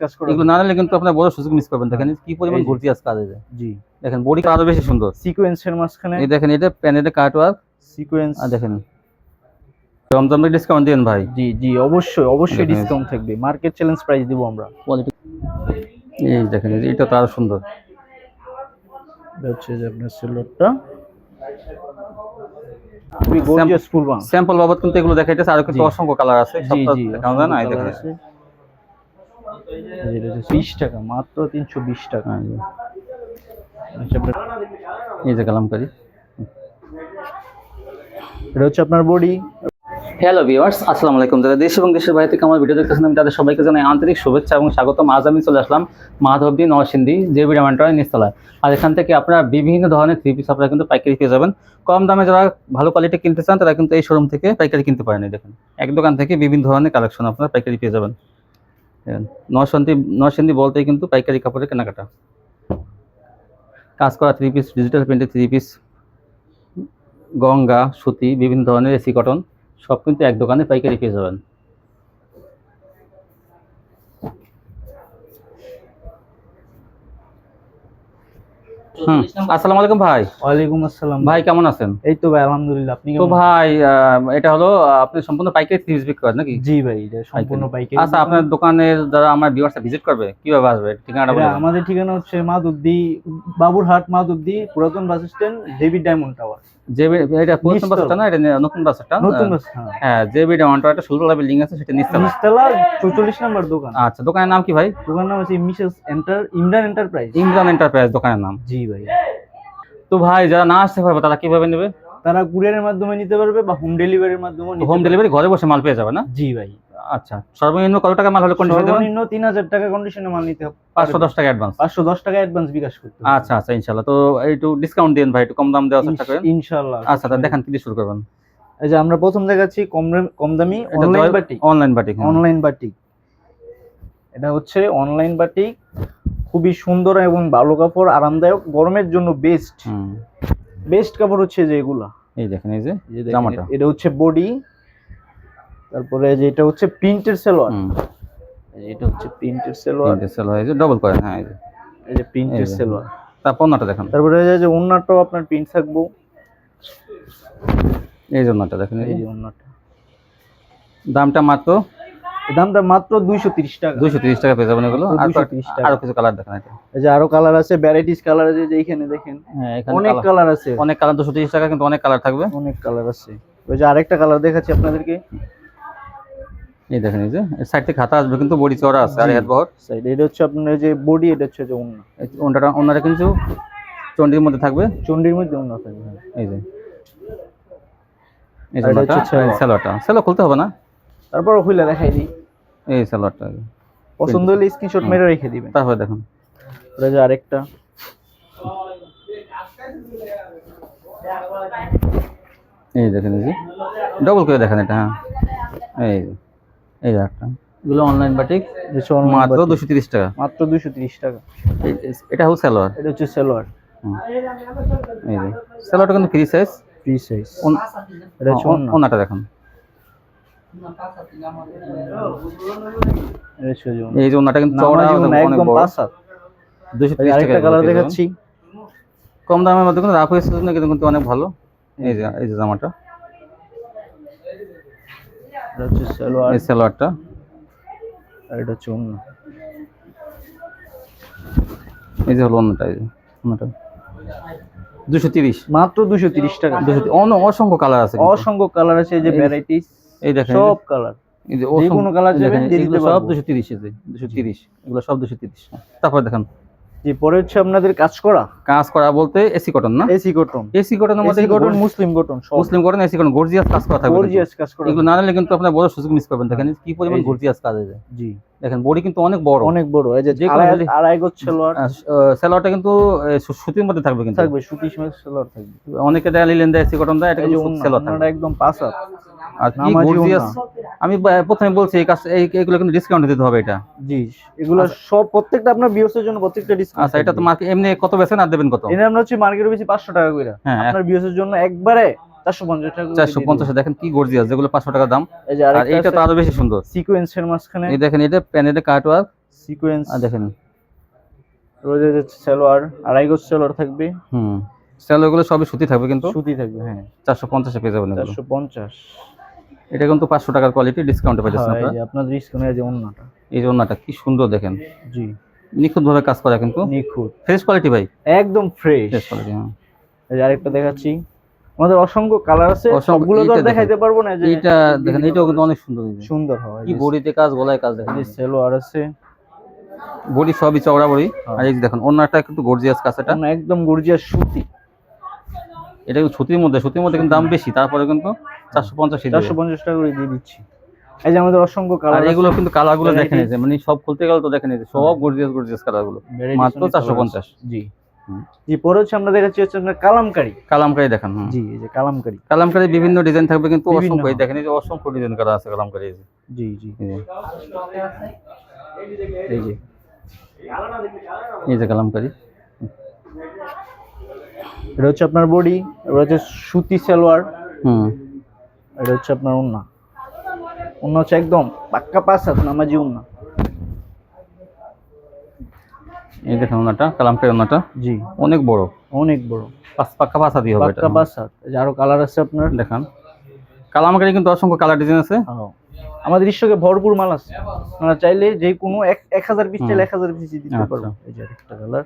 কাজ করা এগুলো না নিলে কিন্তু আপনার বড় সুযোগ মিস করবেন। দেখেন কি পরিমাণ গর্জিয়াস কাজ আছে। জি, দেখেন বডিটা আরো বেশি সুন্দর। সিকোয়েন্সের মাঝখানে এই দেখেন এটা প্যানেলে কাট ওয়ার্ক সিকোয়েন্স। আর দেখেন জমজমে ডিসকাউন্ট দিন ভাই। জি জি, অবশ্যই অবশ্যই দেখেন ডিসকাউন্ট থাকবে, মার্কেট চ্যালেঞ্জ প্রাইস দিব আমরা। কোয়ালিটি এই দেখেন এটা তো আরো সুন্দর। এটা হচ্ছে যে আপনার সেলরটা খুবই গর্জিয়াস ফুলবাং। স্যাম্পল বাবদ কিন্তু এগুলো দেখাইতেছে, আর কিন্তু জি। অসংখ্য কালার আছে। জি সবটা জি, দেখানো যায় না। এই দেখেন আছে। এটা হচ্ছে 20 টাকা, মাত্র 320 টাকা। আচ্ছা, এই যে কালামকারী। এটা হচ্ছে আপনার বডি। হ্যালো ভিউয়ার্স, আসসালামু আলাইকুম। যারা দেশ এবং দেশের বাইরে থেকে আমার ভিডিও দেখতেছেন, আমি তাদের সবাইকে জানাই আন্তরিক শুভেচ্ছা এবং স্বাগতম। আজ আমি চলে আসলাম মাধবদী নরসিংদী জেবি ডায়মন্ড নিচতলায়। আর এখান থেকে আপনারা বিভিন্ন ধরনের থ্রি পিস আপনারা কিন্তু পাইকারি পেয়ে যাবেন। কম দামে যারা ভালো কোয়ালিটি কিনতে চান তারা কিন্তু এই শোরুম থেকে পাইকারি কিনতে পারেন। দেখেন এক দোকান থেকে বিভিন্ন ধরনের কালেকশন আপনারা পাইকারি পেয়ে যাবেন। নরসিংদী বলতেই কিন্তু পাইকারি কাপড়ের কেনাকাটা। কাজ করা থ্রি পিস, ডিজিটাল প্রিন্টের থ্রি পিস, গঙ্গা, সুতি, বিভিন্ন ধরনের এসি কটন সব কিন্তু এক দোকানে পাইকারি পেয়ে যাবেন। আসসালামু আলাইকুম ভাই। ওয়ালাইকুম আসসালাম ভাই কেমন আছেন? এই তো ভাই আলহামদুলিল্লাহ, আপনি তো কেমন? ভাই এটা হলো আপনি সম্পূর্ণ পাইকারি থ্রি পিস বিক্রি করেন নাকি? জি ভাই, এটা সম্পূর্ণ পাইকারি। আচ্ছা, আপনার দোকানের যারা আমার ভিউয়ার্সরা ভিজিট করবে কিভাবে আসবে, ঠিকানাটা বলুন। আমাদের ঠিকানা হচ্ছে মাধবদী, বাবুরহাট মাধবদী পুরাতন bus stand, JB diamond tower. JB এটা পুরাতন বাসটা না, এটা নতুন বাসটা? নতুন বাস, হ্যাঁ জেবি ডায়মন্ড টাওয়ার, একটা ষোলতলা বিল্ডিং আছে, সেটা নিচতলা। নিচতলা 44 নম্বর দোকান। আচ্ছা, দোকানের নাম কি ভাই? দোকানের নাম হচ্ছে Mrs Imran enterprise. Imran enterprise দোকানের নাম। জি ভাই। তো ভাই যারা না আসতে পারবে তারা কিভাবে নেবে? তারা কুরিয়ারের মাধ্যমে নিতে পারবে বা হোম ডেলিভারির মাধ্যমে নিতে হোম পারবে। ডেলিভারি ঘরে বসে মাল পেয়ে যাবে না? জি ভাই। আচ্ছা, সর্বনিম্ন কত টাকা মাল হলে কন্ডিশন দেবেন? সর্বনিম্ন 3000 টাকা কন্ডিশনে মাল নিতে হবে। 510 টাকা অ্যাডভান্স। 510 টাকা অ্যাডভান্স বিকাশ করতে হবে। আচ্ছা আচ্ছা, ইনশাআল্লাহ। তো একটু ডিসকাউন্ট দেন ভাই, একটু কম দাম দেওয়ার চেষ্টা করেন ইনশাআল্লাহ। আচ্ছা, তা দেখেন কি দিয়ে শুরু করবেন? এই যে আমরা প্রথম দেখাচ্ছি কম দামি online batik. Online batik, online batik, এটা হচ্ছে অনলাইন বাটিক, খুবই সুন্দর এবং ভালো কাপড়, আরামদায়ক, গরমের জন্য বেস্ট। বেস্ট কাপড় হচ্ছে যে এগুলা। এই দেখেন এই যে জামাটা, এটা হচ্ছে বডি, তারপরে যে এটা হচ্ছে প্রিন্টের সালোয়ার, এটা হচ্ছে প্রিন্টের সালোয়ার, প্রিন্টের সালোয়ার এই যে ডাবল করে। হ্যাঁ এই যে প্রিন্টের সালোয়ার। তারপর ওন্নাটা দেখেন। তারপরে এই যে ওন্নাটাও আপনার প্রিন্ট থাকবো। এই যে ওন্নাটা দেখেন, এই যে ওন্নাটা, দামটা মাত্র, দামটা মাত্র 230 টাকা। 230 টাকা পেয়ে যাবেন এগুলো। আর 230 টাকা। আরো কিছু কালার দেখেন। এটা এই যে আরো কালার আছে, ভ্যারাইটিস কালার আছে, যে এইখানে দেখেন। হ্যাঁ, এখানে অনেক কালার আছে, অনেক কালার। 230 টাকা কিন্তু অনেক কালার থাকবে, অনেক কালার আছে। ওই যে আরেকটা কালার দেখাচ্ছি আপনাদেরকে। এই দেখেন এই যে সাইড থেকে হাতা আসবে কিন্তু বডি চওড়া আছে আর হেড বহর সাইড। এটা হচ্ছে আপনার যে বডি, এটা হচ্ছে যে ওন্না। ওন্নাটা কিন্তু চন্ডির মধ্যে থাকবে, চন্ডির মধ্যে ওন্না থাকবে। এই যে এই যে সালোয়ারটা, সালোয়ার খুলতে হবে না, তারপর খুলে দেখাই দিই। এই সালোয়ারটা পছন্দ হলে স্ক্রিনশট মেরে রেখে দিবেন। তারপরে দেখুন এটা যে আরেকটা, এই দেখেন এই যে ডাবল করে দেখেন এটা। হ্যাঁ এই এই যে একটা, এগুলো অনলাইন বাটিক মাত্র 230 টাকা। মাত্র 230 টাকা। এটা হলো সালোয়ার, এটা হচ্ছে সালোয়ার। এই যে সালোয়ারটা কিন্তু ফ্রি সাইজ, ফ্রি সাইজ। এটা হচ্ছে ওন্নাটা দেখুন, এই যে ওন্নাটা কিন্তু চওড়া একদম পাঁচাত। 230 টাকা। আরেকটা কালার দেখাচ্ছি, কম দামের মধ্যে কিন্তু রাফ হয়েছে কিন্তু অনেক ভালো। এই যে জামাটা, এটা হচ্ছে সালোয়ার, এই সালোয়ারটা, আর এটা হচ্ছে ওন্না। এই যে হলো ওন্নাটা, এই যে ওন্নাটা 230, মাত্র 230 টাকা। অসংখ্য কালার আছে, অসংখ্য কালার আছে, এই যে ভ্যারাইটিস, এই দেখেন সব কালার, এই যে যে কোনো কালার যাবেন দিয়ে দিতে সব পারবো। 230, এই যে 230 এগুলো সব 230। তারপর দেখেন যে পরে হচ্ছে আপনাদের কাজ করা বলতে এসি কটন না, এসি কটন। এসি কটনের মধ্যে কটন, মুসলিম কটন, সব মুসলিম কটন, এসি কটন, গর্জিয়াস কাজ করা থাকবে। গর্জিয়াস কাজ করা, এগুলো না নিলে কিন্তু আপনার বড় সুযোগ মিস করবেন। দেখেন কি পরিমাণ গর্জিয়াস কাজ আছে। জি, দেখেন বডি কিন্তু অনেক বড়, অনেক বড়। এই যে আড়াই গজ সালোয়ার, সালোয়ারটা কিন্তু সুতির মধ্যে থাকবে, কিন্তু থাকবে সুতি সালোয়ার থাকবে। অনেকে দেয় লিলেন দেয়, এসি কটন দেয়, এটা কিন্তু সালোয়ার থাকবে একদম পাঁচাত। আর কি গর্জিয়াস। আমি প্রথমে বলছি এই কাজ এইগুলো কিন্তু ডিসকাউন্ট দিতে হবে এটা। জি, এগুলো সব প্রত্যেকটা আপনার ভিউয়ার্সের জন্য প্রত্যেকটা ডিসকাউন্ট। আচ্ছা, এটা তো মার্কেট এমনি কত বেচেন আর দেবেন কত? এটা আমরা হচ্ছে মার্কেটে বেশি 500 টাকা কইরা, আপনার ভিউয়ার্সের জন্য একবারে 450 টাকা। 450। দেখেন কি গর্জিয়াস, যেগুলো 500 টাকা দাম। এই যে আর এইটা তো আরো বেশি সুন্দর, সিকোয়েন্সের মাঝখানে। এই দেখেন এটা প্যানেলে কাট ওয়ার্ক, সিকোয়েন্স দেখেন রোজে সালোয়ার, আড়াই গজ সালোয়ার থাকবে। স্যালোগুলো সবই সুতি থাকবে, কিন্তু সুতি থাকবে, হ্যাঁ 450 পেয়ে যাবেন এগুলো। 450। এটা কিন্তু 500 টাকার কোয়ালিটি, ডিসকাউন্টে পেয়েছেন হ্যাঁ, এই আপনারা। যে আপনার ডিসকাউন্টে যে ওন্নাটা, এই যে ওন্নাটা কি সুন্দর দেখেন, জি নিখুঁত ভাবে কাজ করা, কিন্তু নিখুঁত ফ্রেশ কোয়ালিটি ভাই, একদম ফ্রেশ। Fresh quality. এই যে আরেকটা দেখাচ্ছি, আমাদের অসংখ্য কালার আছে, অসংখ্য- সবগুলো তো আর এইটা দেখাইতে পারবো না। যে এইটা দেখেন, এইটাও কিন্তু অনেক সুন্দর, সুন্দর হয়, কি বডিতে কাজ, গলায় কাজ দেখেন, এই যে সালোয়ার আছে, বডি সবই চওড়া বডি। আর এই যে দেখেন ওন্নাটা কিন্তু গর্জিয়াস কাজ, এটা ওন্না একদম গর্জিয়াস সুতি। এটা কিন্তু সুতির মধ্যে কিন্তু দাম বেশি, তারপরে কিন্তু 450 450 টাকা করে দিয়ে দিচ্ছি। এই যে আমাদের অসংখ্য আর কালার, এগুলো কিন্তু কালার গুলো দেখেন, Varieties। এই যে মানে সব খুলতে গেলে তো দেখেন, এই যে সব গর্জিয়াস কালার গুলো, মাত্র 450। জি জি। পরে হচ্ছে আমরা দেখাচ্ছি হচ্ছে আপনার কালামকারী। কালামকারী দেখেন, জি এই যে কালামকারী, কালামকারী বিভিন্ন ডিজাইন থাকবে, কিন্তু বিভিন্ন, অসংখ্য, এই দেখেন এই যে অসংখ্য ডিজাইন করা আছে কালামকারী। এই যে জি জি এই যে এই যে এই যে কালামকারী, এটা হচ্ছে আপনার বডি, এটা হচ্ছে সুতি সালোয়ার, হুম এটা হচ্ছে আপনার ওন্না। ওন্না হচ্ছে একদম পাক্কা 5 হাত নামাজি ওন্না। এই দেখেন ওনাটা, কালামকারী ওনাটা জি অনেক বড়, অনেক বড়, পাক্কা পাঁচা দিয়ে হবে এটা। পাক্কা 5 হাত। এই যে আরো কালার আছে আপনার, দেখেন কালামকারী কিন্তু অসংখ্য কালার ডিজাইন আছে। হ্যাঁ, আমাদের স্টকে ভরপুর মাল আছে, আপনারা চাইলে যে কোনো 1000 পিস চাইলে 1000 পিস দিতে আচ্ছা। পারবো। এই যে আরেকটা কালার,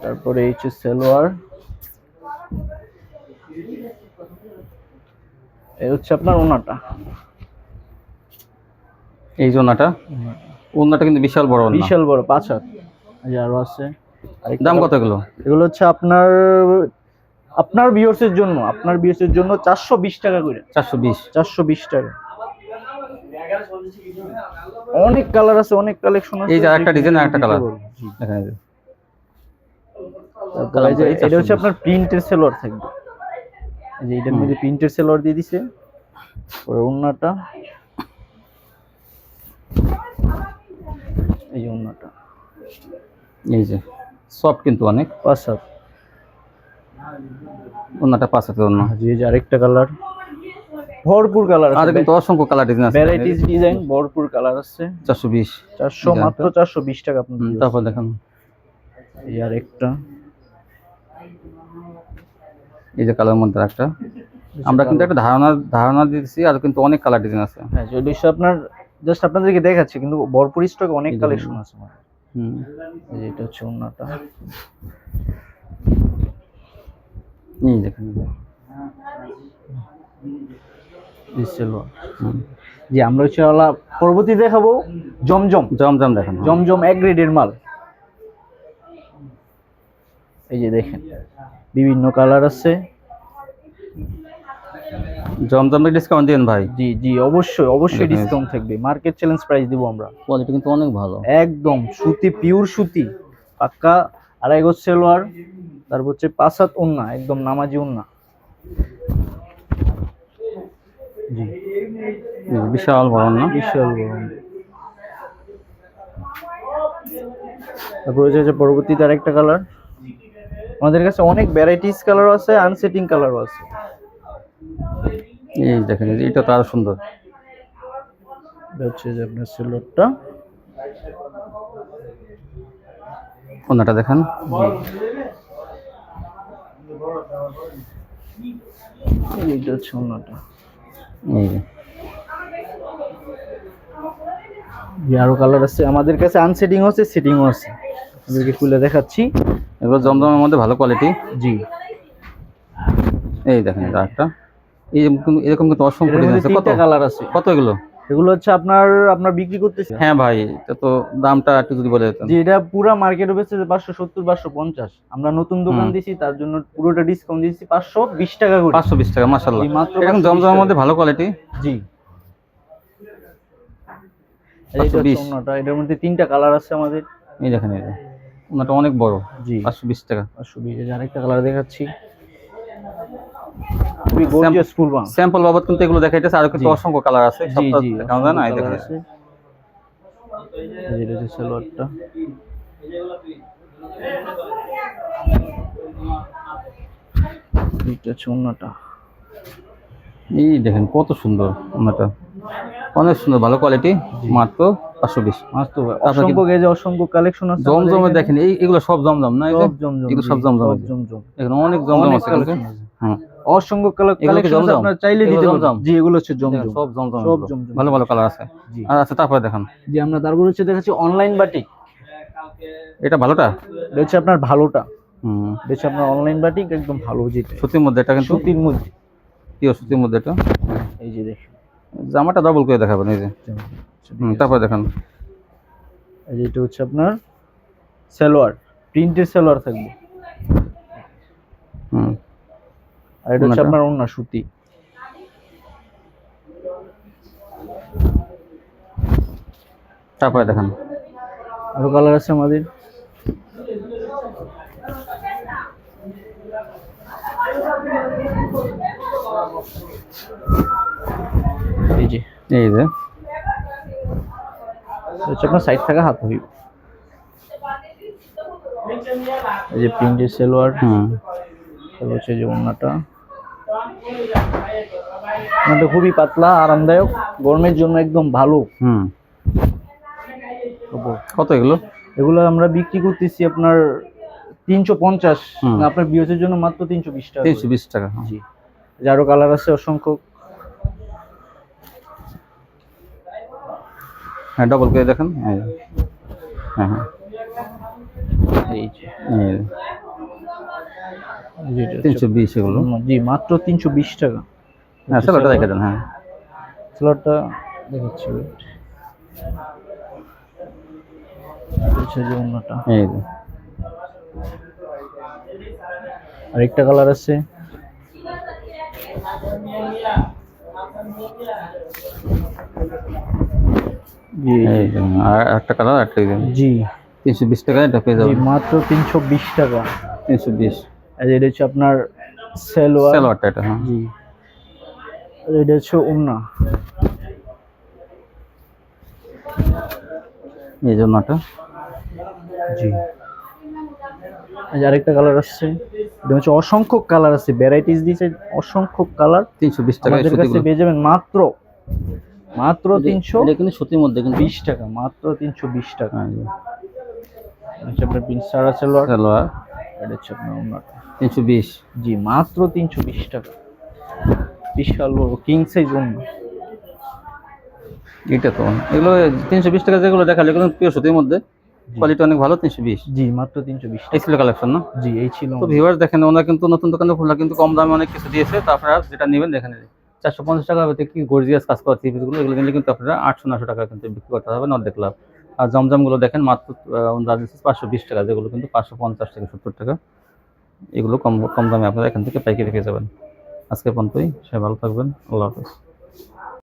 তারপরে এই হচ্ছে সালোয়ার, এই হচ্ছে আপনার ওন্নাটা। এই যে ওনাটা কিন্তু বিশাল বড় ওন্না। বিশাল বড় 5 হাত। এই যে আরো আছে, আরেকটা দাম কত এগুলো? এগুলো হচ্ছে আপনার আপনার ভিউয়ার্সের জন্য, আপনার ভিউয়ার্সের জন্য 420 টাকা করে। 420 টাকা। অনেক কালার আছে, অনেক কালেকশন আছে। এই যে আরেকটা ডিজাইন, আরেকটা কালার জি। দেখেন, এই যে তারপরে এই যে এটা হচ্ছে আপনার প্রিন্টের সালোয়ার থাকবে, এই যে এটার মধ্যে প্রিন্টের সালোয়ার দিয়ে দিছে। পরে ওন্নাটা, এই যে ওন্নাটা, এই যে সফট কিন্তু অনেক, 5 হাত। ওন্নাটা 5 হাতের ওন্না। জি এই যে আরেকটা কালার, ভরপুর কালার আর আছে, কিন্তু অসংখ্য কালার ডিজাইন আছে, ভ্যারাইটিস ডিজাইন, ভরপুর কালার আছে। 420 400, মাত্র 420 টাকা আপনার। তারপর দেখেন এই আরেকটা, এই যে কালার মধ্যে একটা, আমরা কিন্তু একটা ধারণা দিয়েছি, আর কিন্তু অনেক কালার ডিজাইন আছে। হ্যাঁ যদি আপনার জাস্ট আপনাদেরকে দেখাচ্ছি, কিন্তু ভরপুর স্টকে অনেক কালেকশন আছে আমার। এই যে এটা হচ্ছে ওন্নাটা, এই দেখেন এই সালোয়ার। জি আমরা হচ্ছে পরবর্তী দেখাবো জমজম। দেখেন, জমজম এক গ্রেডের মাল। এই যে দেখেন বিভিন্ন কালার আছে। জমজমে ডিসকাউন্ট দিন ভাই। জি জি অবশ্যই ডিসকাউন্ট থাকবে, মার্কেট চ্যালেঞ্জ প্রাইস দিব আমরা। কোয়ালিটি কিন্তু অনেক ভালো, একদম সুতি, পিওর সুতি, পাক্কা আড়াই গজ সালোয়ার, তারপর হচ্ছে 5 হাত ওন্না, একদম নামাজি ওন্না। জি বিশাল বড় না, বিশাল বড়। তারপর হচ্ছে পরবর্তীতে আরেকটা কালার, আমাদের কাছে অনেক ভ্যারাইটিস কালার আছে, আনসেটিং কালারও আছে। এই দেখেন এটা তো আরো সুন্দর, এটা হচ্ছে যে আপনার সালোয়ারটা, ওন্নাটা দেখেন, এইটা হচ্ছে ওন্নাটা। এই যে আরো কালার আছে আমাদের কাছে, আনসেটিং আছে, সেটিংও আছে, আপনাদেরকে খুলে দেখাচ্ছি। এগুলো জমজমের মধ্যে ভালো কোয়ালিটি। জি এই দেখেন এটা একটা, এরকম কিন্তু অসংখ্য ডিজাইন আছে। কত কালার আছে, কত এগুলো? এগুলো হচ্ছে আপনার বিক্রি করতেছে। হ্যাঁ ভাই, এটা তো দামটা একটু যদি বলে দিতেন। যে এটা পুরো মার্কেটে বেচছে 570 550, আমরা নতুন দোকান দিছি, তার জন্য পুরোটা ডিসকাউন্ট দিয়েছি 520 টাকা করে। 520 টাকা, মাশাআল্লাহ। জি, মাত্র এটা কিন্তু জমজমের মধ্যে ভালো কোয়ালিটি। জি এই যে ওন্নাটা, এটার মধ্যে 3টা কালার আছে আমাদের। এই দেখেন এটা, ওন্নাটা অনেক বড়। জি 520 টাকা। 520। এই যে আরেকটা কালার দেখাচ্ছি, খুবই গর্জিয়াস ফুল বাং। স্যাম্পল বাবদ কিন্তু এগুলো দেখাইতেছে, আর কিন্তু অসংখ্য কালার আছে, সবটা দেখানো যায় না। এই দেখেন এই যে সালোয়ারটা, এটা হচ্ছে ওন্নাটা। এই দেখেন কত সুন্দর ওন্নাটা, অনেক সুন্দর, ভালো কোয়ালিটি, মাত্র 520। মাস্ত ভাই, অসংখ্য গেজে অসংখ্য কালেকশন আছে আমাদের জমজমে এখানে। দেখেন এগুলো সব জমজম না? এই যে সব জমজম, এগুলো জি, সব জমজম, সব জমজম। এখানে অনেক জমজম অনেক আছে কিন্তু। কালেকশন আছে, হ্যাঁ, অসংখ্য এগুলো কি কালেকশন আছে, জমজম? আপনারা চাইলে এগুলো দিতে জমজম? পারবেন। জি, এগুলো হচ্ছে দেখেন, জমজম, সব জমজম, সব এগুলো জমজম। ভালো ভালো কালার আছে। জি আর আচ্ছা, তারপরে দেখান জি, আমরা তারপর হচ্ছে দেখাচ্ছি অনলাইন বাটিক। এটা ভালোটা। এটা হচ্ছে আপনার ভালোটা, হুম, এটা হচ্ছে আপনার অনলাইন বাটিক একদম ভালো, যেটা সুতির মধ্যে এটা কিন্তু, সুতির মধ্যে। পিওর সুতির মধ্যে এটা। এই যে দেখুন, জামাটা ডবল করে দেখাবেন এই যে। তারপরে দেখান এই যে এটা হচ্ছে আপনার সালোয়ার, প্রিন্টের সালোয়ার থাকবে। হুম, আর এটা হচ্ছে ওড়নাটা? আপনার ওড়না সুতি। তারপরে দেখান আরো কালার আছে আমাদের। এই যে এই যে। এটা হচ্ছে আপনার সাইড থেকে হাত হইব। এই যে প্রিন্টের সালোয়ার, হুম, তারপর হচ্ছে যে ওড়নাটা। ওড়নাটা খুবই পাতলা, আরামদায়ক, গরমের জন্য একদম ভালো হুম। কাপড়। কত এগুলো? এগুলো আমরা বিক্রি করতেছি আপনার 350, হুম। আপনার বিয়ের জন্য মাত্র 320 টাকা করে। 320 টাকা। জি, এই যে আরো কালার আছে অসংখ্য। হ্যাঁ, ডবল করে দেখেন। এই যে। হ্যাঁ হ্যাঁ, এই যে এই যে। যেটা হচ্ছে 320 এগুলো। জি, মাত্র 320 টাকা। হ্যাঁ, সেটা দেখে দেন। হ্যাঁ, সালোয়ারটা দেখাচ্ছি, wait। এটা হচ্ছে যে ওড়নাটা। এই যে। আরেকটা কালার আছে, জি এই যে। আর একটা কালার, একটা এই যে। জি 320 টাকা এটা পেয়ে জি, যাবেন। মাত্র 320 টাকা। 320 আর এটা হচ্ছে আপনার সালোয়ার। সালোয়ারটা এটা। হ্যাঁ, জি, আর এটা হচ্ছে ওড়না। এই জন্যটা। জি, এই যে আরেকটা কালার আসছে, এটা হচ্ছে অসংখ্য কালার আছে, ভ্যারাইটিস দিয়েছে অসংখ্য কালার। 320 টাকা আমাদের কাছে পেয়ে যাবেন মাত্র মাত্র 320 এটা কিন্তু সুতির মধ্যে কিন্তু। টাকা, মাত্র 320 টাকা। হ্যাঁ, এই যে। এটা হচ্ছে আপনার প্রিন্স সারা সালোয়ার, সালোয়ার এটা হচ্ছে আপনার ওড়নাটা। 320। জি, মাত্র 320 টাকা, বিশাল বড় কিং সাইজ ওড়না। এটা তো এগুলো 320 টাকা যেগুলো দেখালে এগুলো পিওর সুতির মধ্যে, কোয়ালিটি অনেক ভালো। 320। জি, মাত্র 320 এই টাকা। ছিল কালেকশন না? জি, এই ছিল তো আমাদের। ভিউয়ার্স দেখেন, ওনারা কিন্তু নতুন দোকানে খোলা কিন্তু কম দামে অনেক কিছু দিয়েছে। তো আপনারা যেটা নেবেন দেখেন, 450 টাকা হতে কি গর্জিয়াস কাজ করা থ্রিপিসগুলো, এগুলো নিলে কিন্তু আপনারা 800-900 টাকা কিন্তু বিক্রি করতে হবে নর্দে ক্লাব। আর জমজমগুলো দেখেন মাত্র 520 টাকা, যেগুলো কিন্তু 550 থেকে 70 টাকা। এগুলো কম কম দামে আপনারা এখান থেকে পাইকারি পেয়ে যাবেন। আজকে পর্যন্তই, সবাই ভালো থাকবেন। আল্লাহ হাফেজ।